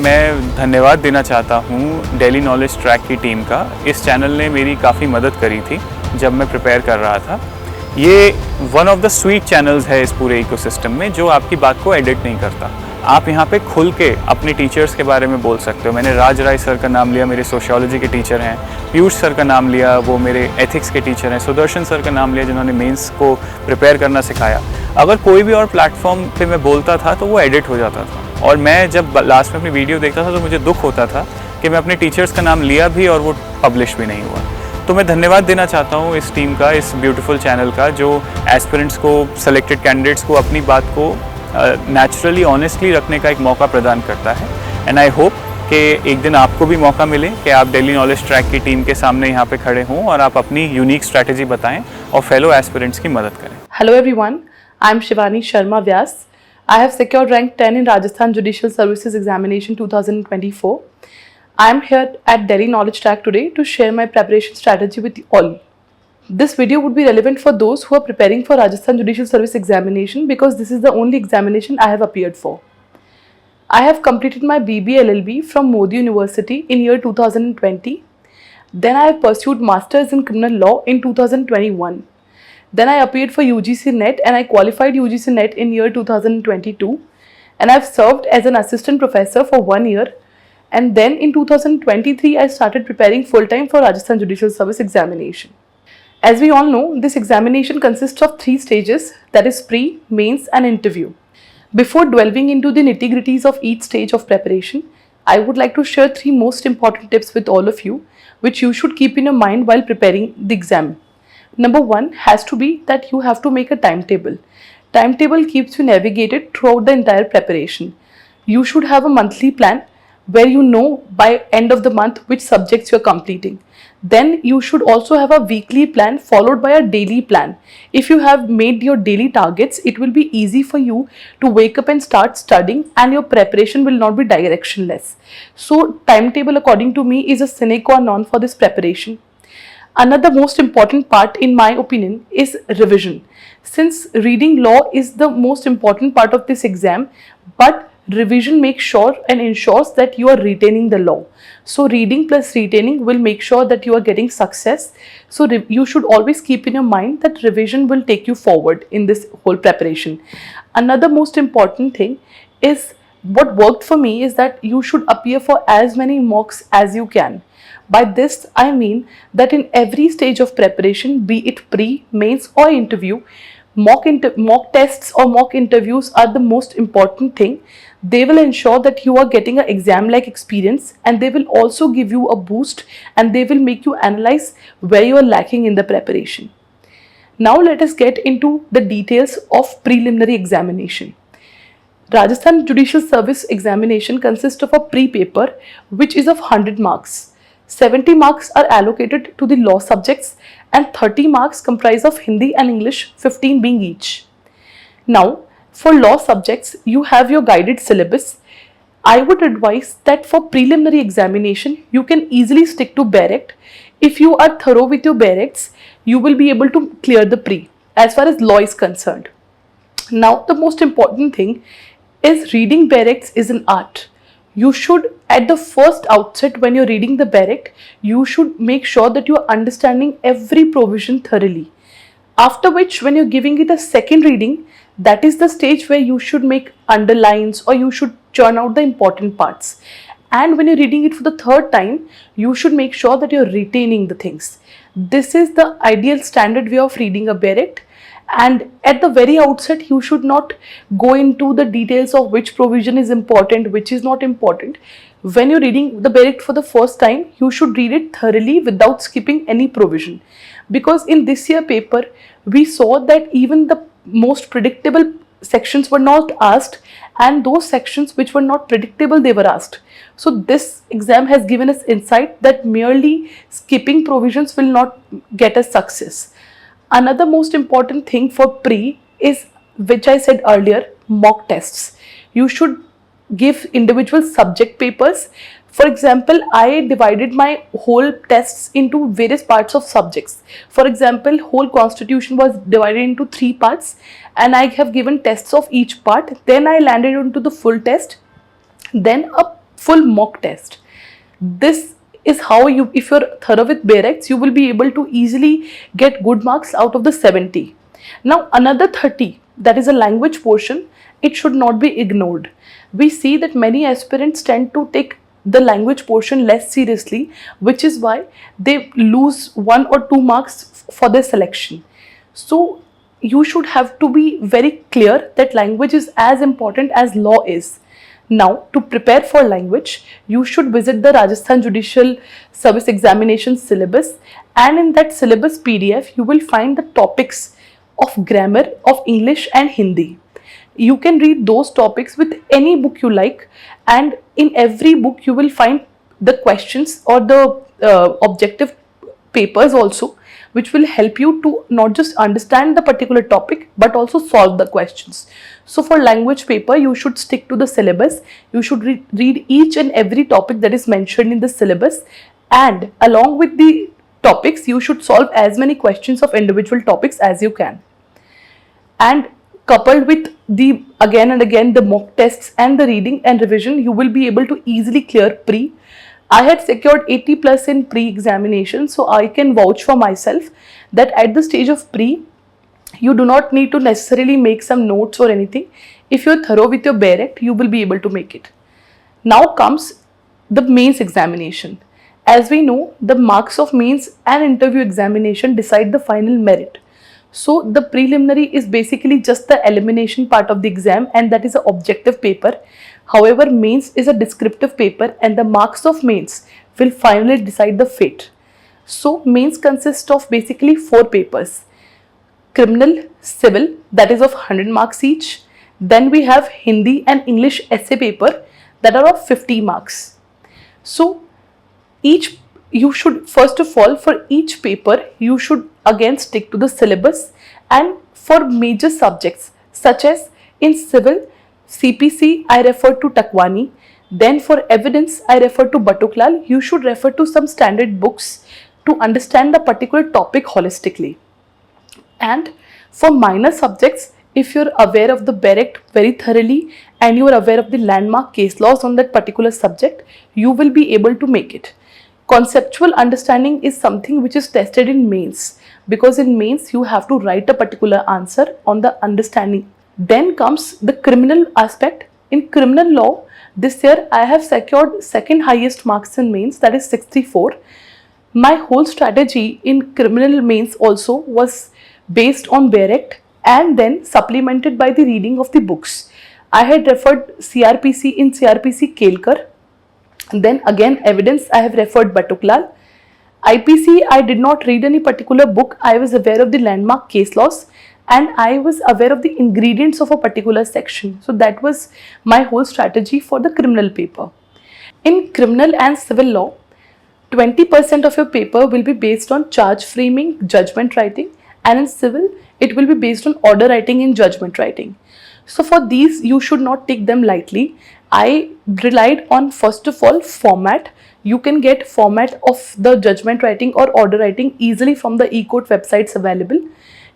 मैं धन्यवाद देना चाहता हूँ दिल्ली नॉलेज ट्रैक की टीम का। इस चैनल ने मेरी काफ़ी मदद करी थी जब मैं प्रिपेयर कर रहा था। ये one of the sweet channels है इस पूरे इकोसिस्टम में जो आपकी बात को एडिट नहीं करता। आप यहाँ पे खुल के अपने टीचर्स के बारे में बोल सकते हो। मैंने राज राय सर का नाम लिया, मेरे सोशियोलॉजी के टीचर हैं। पीयूष सर का नाम लिया, वो मेरे एथिक्स के टीचर हैं। सुदर्शन सर का नाम लिया, जिन्होंने मेंस को प्रिपेयर करना सिखाया। अगर कोई भी और प्लेटफॉर्म पे मैं बोलता था तो वो एडिट हो जाता था, और मैं जब लास्ट में अपनी वीडियो देखता था तो मुझे दुख होता था कि मैं अपने टीचर्स का नाम लिया भी और वो पब्लिश भी नहीं हुआ। तो मैं धन्यवाद देना चाहता हूँ इस टीम का, इस ब्यूटीफुल चैनल का, जो एस्पिरेंट्स को, सेलेक्टेड कैंडिडेट्स को अपनी बात को नेचुरली ऑनेस्टली रखने का एक मौका प्रदान करता है। एंड आई होप कि एक दिन आपको भी मौका मिले कि आप दिल्ली नॉलेज ट्रैक की टीम के सामने यहाँ पे खड़े हों और आप अपनी यूनिक स्ट्रैटेजी बताएं और फेलो एस्पिरेंट्स की मदद करें। Hello everyone, I am Shivani Sharma Vyas. I have secured rank 10 in Rajasthan Judicial Services Examination 2024. I am here at Delhi Knowledge Track today to share my preparation strategy with all. This video would be relevant for those who are preparing for Rajasthan Judicial Service Examination because this is the only examination I have appeared for. I have completed my BBA LLB from Modi University in year 2020. Then I have pursued Masters in Criminal Law in 2021. Then I appeared for UGC NET and I qualified UGC NET in year 2022. And I have served as an assistant professor for 1 year. And then in 2023, I started preparing full-time for Rajasthan Judicial Service Examination. As we all know, this examination consists of 3 stages, that is pre, mains and interview. Before delving into the nitty-gritties of each stage of preparation, I would like to share 3 most important tips with all of you, which you should keep in your mind while preparing the exam. Number 1 has to be that you have to make a timetable. Timetable keeps you navigated throughout the entire preparation. You should have a monthly plan where you know by end of the month which subjects you are completing. Then you should also have a weekly plan followed by a daily plan. If you have made your daily targets, it will be easy for you to wake up and start studying and your preparation will not be directionless. So timetable according to me is a sine qua non for this preparation. Another most important part in my opinion is revision. Since reading law is the most important part of this exam, but revision makes sure and ensures that you are retaining the law. So reading plus retaining will make sure that you are getting success. So you should always keep in your mind that revision will take you forward in this whole preparation. Another most important thing is what worked for me is that you should appear for as many mocks as you can. By this I mean that in every stage of preparation, be it pre, mains or interview, mock tests or mock interviews are the most important thing. They will ensure that you are getting an exam-like experience and they will also give you a boost and they will make you analyze where you are lacking in the preparation. Now let us get into the details of preliminary examination. Rajasthan Judicial Service Examination consists of a pre-paper which is of 100 marks. 70 marks are allocated to the law subjects and 30 marks comprise of Hindi and English, 15 being each. Now, for law subjects, you have your guided syllabus. I would advise that for preliminary examination, you can easily stick to Barrect. If you are thorough with your Barrects, you will be able to clear the pre as far as law is concerned. Now, the most important thing is reading Barrects is an art. You should, at the first outset when you're reading the Barrect, you should make sure that you are understanding every provision thoroughly. After which, when you're giving it a second reading, that is the stage where you should make underlines or you should churn out the important parts. And when you're reading it for the third time, you should make sure that you're retaining the things. This is the ideal standard way of reading a Barrect. And at the very outset, you should not go into the details of which provision is important, which is not important. When you're reading the Barrect for the first time, you should read it thoroughly without skipping any provision. Because in this year paper, we saw that even the most predictable sections were not asked and those sections which were not predictable, they were asked. So this exam has given us insight that merely skipping provisions will not get us success. Another most important thing for pre is, which I said earlier, mock tests. You should give individual subject papers. For example, I divided my whole tests into various parts of subjects. For example, whole constitution was divided into 3 parts and I have given tests of each part. Then I landed into the full test. Then a full mock test. This is how you, if you're thorough with Barex, you will be able to easily get good marks out of the 70. Now another 30, that is a language portion, it should not be ignored. We see that many aspirants tend to take the language portion less seriously, which is why they lose 1 or 2 marks for their selection. So you should have to be very clear that language is as important as law is. Now, to prepare for language, you should visit the Rajasthan Judicial Service Examination syllabus, and in that syllabus PDF, you will find the topics of grammar of English and Hindi. You can read those topics with any book you like, and in every book you will find the questions or the objective papers also, which will help you to not just understand the particular topic but also solve the questions. So for language paper, you should stick to the syllabus. You should read each and every topic that is mentioned in the syllabus, and along with the topics, you should solve as many questions of individual topics as you can. And coupled with the again and again the mock tests and the reading and revision, you will be able to easily clear pre. I had secured 80 plus in pre-examination, so I can vouch for myself that at the stage of pre, you do not need to necessarily make some notes or anything. If you're thorough with your Barex, you will be able to make it. Now comes the mains examination. As we know, the marks of mains and interview examination decide the final merit. So the preliminary is basically just the elimination part of the exam, and that is an objective paper. However, mains is a descriptive paper, and the marks of mains will finally decide the fate. So mains consist of basically 4 papers: criminal, civil, that is of 100 marks each. Then we have Hindi and English essay paper that are of 50 marks. So you should, first of all, for each paper, you should again stick to the syllabus, and for major subjects such as in civil, CPC, I refer to Takwani. Then for evidence, I refer to Batuklal. You should refer to some standard books to understand the particular topic holistically. And for minor subjects, if you're aware of the Barex very thoroughly and you are aware of the landmark case laws on that particular subject, you will be able to make it. Conceptual understanding is something which is tested in mains, because in mains you have to write a particular answer on the understanding. Then comes the criminal aspect. In criminal law, this year I have secured second highest marks in mains, that is 64. My whole strategy in criminal mains also was based on Barex and then supplemented by the reading of the books. I had referred CRPC in CRPC Kelkar. Then again evidence, I have referred Batuklal. IPC, I did not read any particular book. I was aware of the landmark case laws and I was aware of the ingredients of a particular section. So that was my whole strategy for the criminal paper. In criminal and civil law, 20% of your paper will be based on charge framing, judgment writing, and in civil, it will be based on order writing and judgment writing. So for these, you should not take them lightly. I relied on, first of all, format. You can get format of the judgment writing or order writing easily from the eCourt websites available.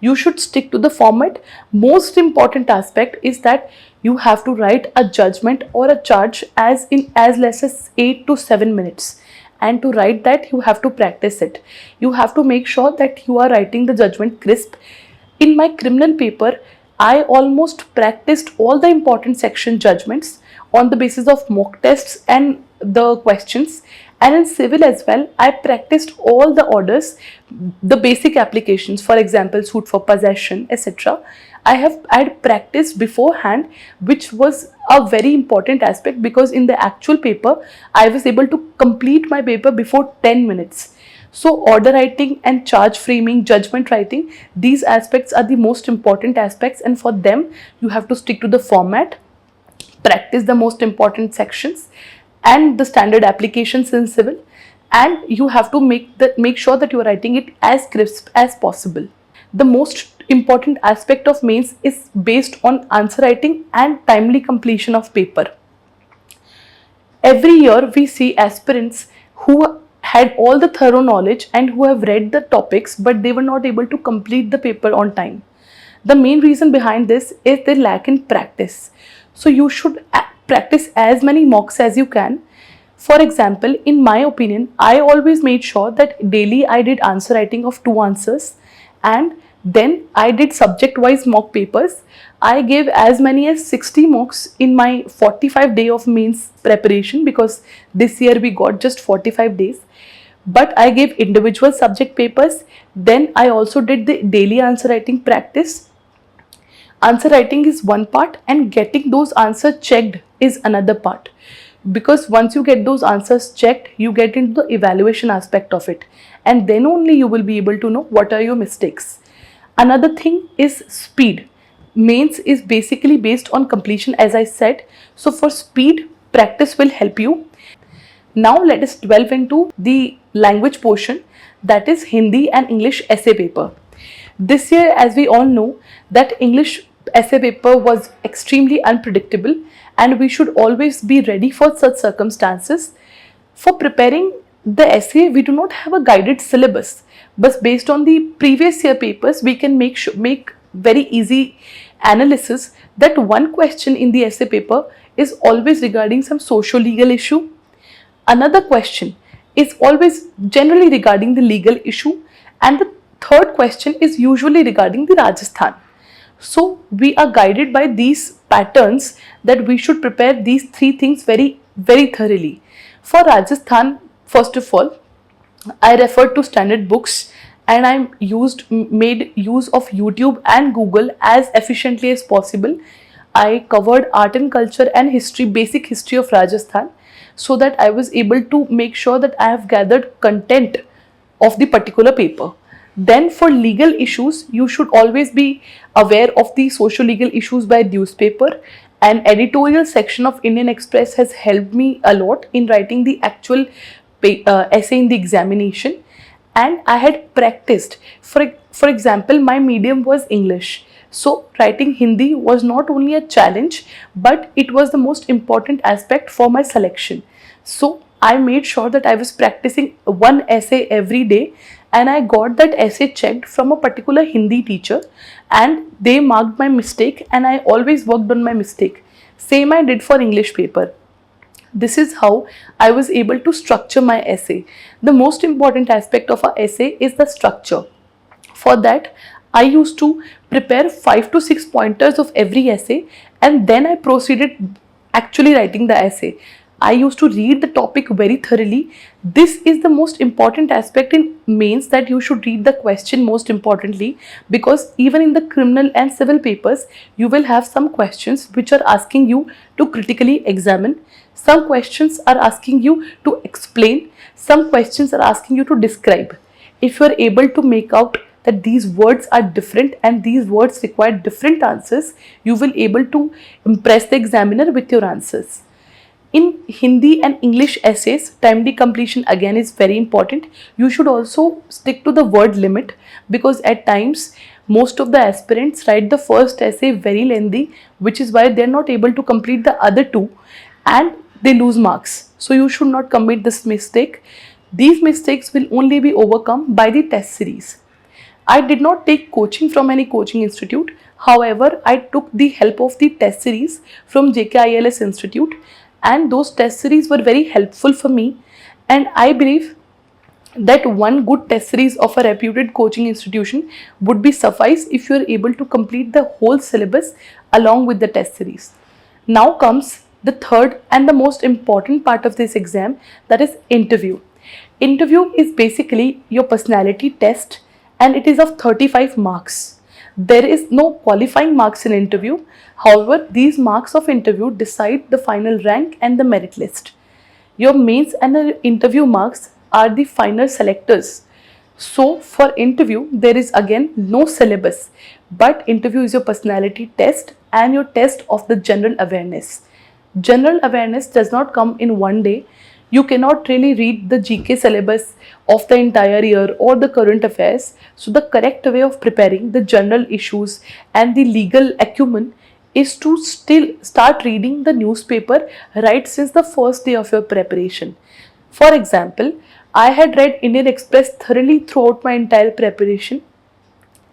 You should stick to the format. Most important aspect is that you have to write a judgment or a charge as less as 8 to 7 minutes. And to write that, you have to practice it. You have to make sure that you are writing the judgment crisp. In my criminal paper, I almost practiced all the important section judgments on the basis of mock tests and the questions. And in civil as well, I practiced all the orders, the basic applications, for example, suit for possession, etc. I had practiced beforehand, which was a very important aspect, because in the actual paper, I was able to complete my paper before 10 minutes. So order writing and charge framing, judgment writing, these aspects are the most important aspects, and for them, you have to stick to the format, practice the most important sections and the standard applications in civil, and you have to make sure that you are writing it as crisp as possible. The most important aspect of mains is based on answer writing and timely completion of paper. Every year we see aspirants who had all the thorough knowledge and who have read the topics, but they were not able to complete the paper on time. The main reason behind this is they lack in practice. So you should practice as many mocks as you can. For example, in my opinion, I always made sure that daily I did answer writing of 2 answers, and then I did subject wise mock papers. I gave as many as 60 mocks in my 45 day of mains preparation, because this year we got just 45 days. But I gave individual subject papers. Then I also did the daily answer writing practice. Answer writing is one part, and getting those answers checked is another part, because once you get those answers checked, you get into the evaluation aspect of it, and then only you will be able to know what are your mistakes. Another thing is speed. Mains is basically based on completion, as I said. So for speed, practice will help you. Now let us delve into the language portion, that is Hindi and English essay paper. This year, as we all know, that English essay paper was extremely unpredictable, and we should always be ready for such circumstances. For preparing the essay, we do not have a guided syllabus, but based on the previous year papers, we can make very easy analysis that one question in the essay paper is always regarding some socio-legal issue. Another question is always generally regarding the legal issue, and the third question is usually regarding the Rajasthan. So we are guided by these patterns that we should prepare these three things very, very thoroughly. For Rajasthan, first of all, I referred to standard books, and I made use of YouTube and Google as efficiently as possible. I covered art and culture and history, basic history of Rajasthan, so that I was able to make sure that I have gathered content of the particular paper. Then for legal issues, you should always be aware of the social legal issues by newspaper. An editorial section of Indian Express has helped me a lot in writing the actual essay in the examination. And I had practiced. For example, my medium was English. So writing Hindi was not only a challenge, but it was the most important aspect for my selection. So I made sure that I was practicing one essay every day, and I got that essay checked from a particular Hindi teacher, and they marked my mistake, and I always worked on my mistake. Same I did for English paper. This is how I was able to structure my essay. The most important aspect of an essay is the structure. For that, I used to prepare 5 to 6 pointers of every essay, and then I proceeded actually writing the essay. I used to read the topic very thoroughly. This is the most important aspect in mains, that you should read the question most importantly, because even in the criminal and civil papers, you will have some questions which are asking you to critically examine. Some questions are asking you to explain. Some questions are asking you to describe. If you are able to make out that these words are different and these words require different answers, you will be able to impress the examiner with your answers. In Hindi and English essays, timely completion again is very important. You should also stick to the word limit, because at times most of the aspirants write the first essay very lengthy, which is why they are not able to complete the other two and they lose marks. So you should not commit this mistake. These mistakes will only be overcome by the test series. I did not take coaching from any coaching institute. However, I took the help of the test series from JKILS Institute, and those test series were very helpful for me, and I believe that one good test series of a reputed coaching institution would be suffice if you are able to complete the whole syllabus along with the test series. Now comes the third and the most important part of this exam, that is interview. Interview is basically your personality test, and it is of 35 marks. There is no qualifying marks in interview. However, these marks of interview decide the final rank and the merit list. Your mains and the interview marks are the final selectors. So for interview, there is again no syllabus, but interview is your personality test and your test of the general awareness. General awareness does not come in one day. You cannot really read the GK syllabus of the entire year or the current affairs. So the correct way of preparing the general issues and the legal acumen is to still start reading the newspaper right since the first day of your preparation. For example, I had read Indian Express thoroughly throughout my entire preparation.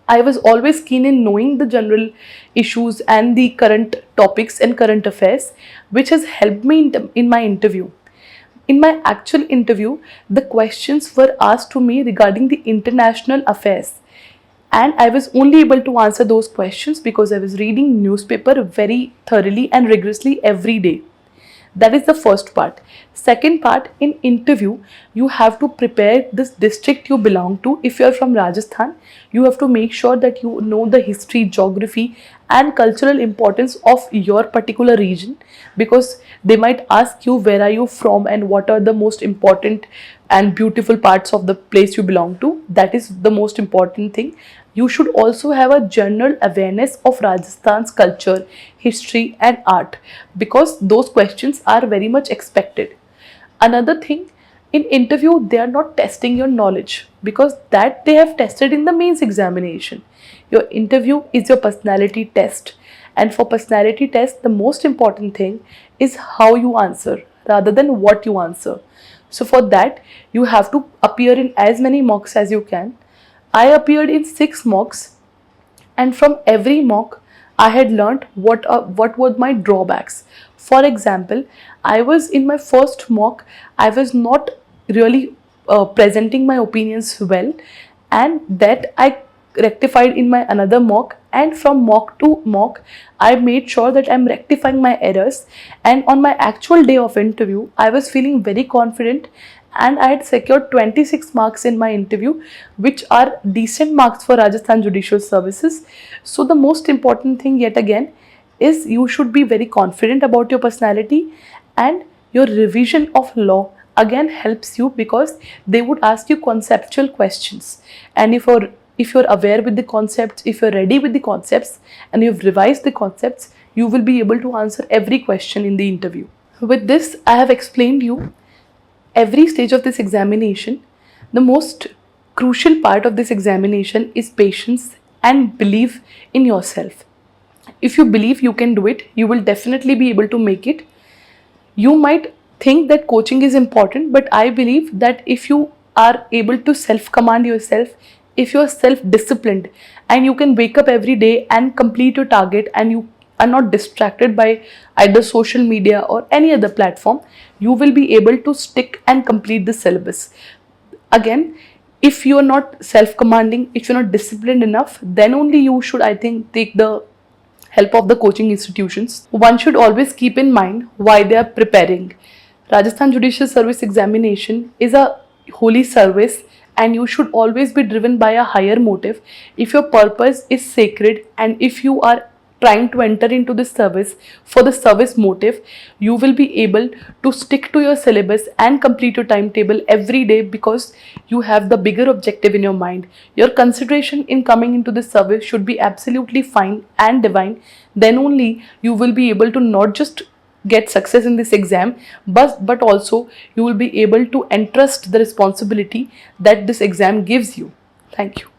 I was always keen in knowing the general issues and the current topics and current affairs, which has helped me in my interview. In my actual interview, the questions were asked to me regarding the international affairs, and I was only able to answer those questions because I was reading newspaper very thoroughly and rigorously every day. That is the first part. Second part, in interview, you have to prepare this district you belong to. If you are from Rajasthan, you have to make sure that you know the history, geography, and cultural importance of your particular region, because they might ask you where are you from and what are the most important and beautiful parts of the place you belong to. That is the most important thing. You should also have a general awareness of Rajasthan's culture, history, and art, because those questions are very much expected. Another thing, in interview, they are not testing your knowledge, because that they have tested in the mains examination. Your interview is your personality test, and for personality test, the most important thing is how you answer rather than what you answer. So for that, you have to appear in as many mocks as you can. I appeared in 6 mocks, and from every mock I had learnt what were my drawbacks. For example, I was in my first mock, I was not really presenting my opinions well, and that I rectified in my another mock, and from mock to mock I made sure that I'm rectifying my errors, and on my actual day of interview I was feeling very confident, and I had secured 26 marks in my interview, which are decent marks for Rajasthan Judicial Services. So the most important thing yet again is you should be very confident about your personality, and your revision of law again helps you because they would ask you conceptual questions, and if you're aware with the concepts, if you're ready with the concepts and you've revised the concepts, you will be able to answer every question in the interview. With this, I have explained you every stage of this examination. The most crucial part of this examination is patience and belief in yourself. If you believe you can do it, you will definitely be able to make it. You might think that coaching is important, but I believe that if you are able to self-command yourself, if you are self-disciplined and you can wake up every day and complete your target, and you are not distracted by either social media or any other platform, you will be able to stick and complete the syllabus. Again, if you are not self-commanding, if you're not disciplined enough, then only you should, I think, take the help of the coaching institutions. One should always keep in mind why they are preparing. Rajasthan Judicial Service Examination is a holy service, and you should always be driven by a higher motive. If your purpose is sacred, and if you are trying to enter into this service for the service motive, you will be able to stick to your syllabus and complete your timetable every day, because you have the bigger objective in your mind. Your consideration in coming into this service should be absolutely fine and divine. Then only you will be able to not just get success in this exam, but also you will be able to entrust the responsibility that this exam gives you. Thank you.